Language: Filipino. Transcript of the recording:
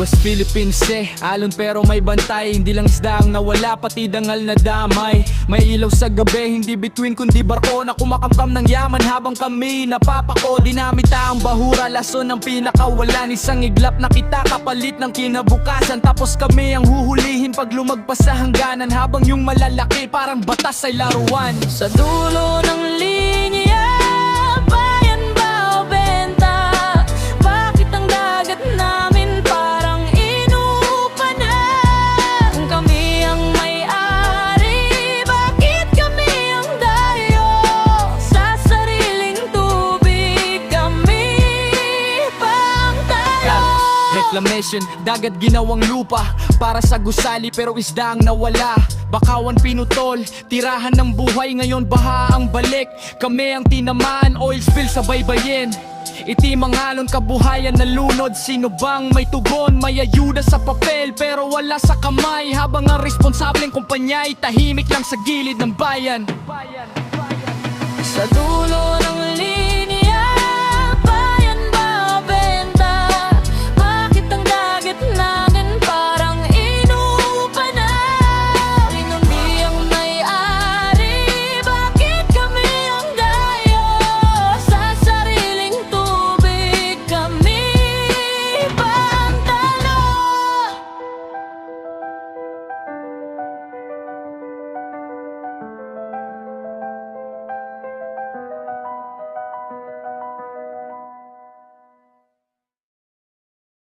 West Philippine Sea, alon pero may bantay. Hindi lang isda ang nawala, pati dangal na damay. May ilaw sa gabi, hindi bituin kundi barko na kumakamkam ng yaman habang kami napapako. Dinamita ang bahura, lason ng pinakawalan. Isang iglap na kita kapalit ng kinabukasan. Tapos kami ang huhulihin pag lumagpas sa hangganan, habang yung malalaki parang batas ay laruan. Sa dulo ng linya, bayan ba o benta? Bakit ang dagat namin parang inuupa na? Kung kami ang may-ari, bakit kami ang dayo? Sa sariling tubig kami pang tayo. Reclamation, dagat ginawang lupa para sa gusali pero isda ang nawala. Bakawan pinutol, tirahan ng buhay, ngayon baha ang balik. Kami ang tinamaan, oil spill sa baybayin. Itim ang alon, kabuhayan na lunod. Sino bang may tugon? May ayuda sa papel pero wala sa kamay, habang ang responsableng kumpanya ay tahimik lang sa gilid ng bayan. Sa dulo ng linya,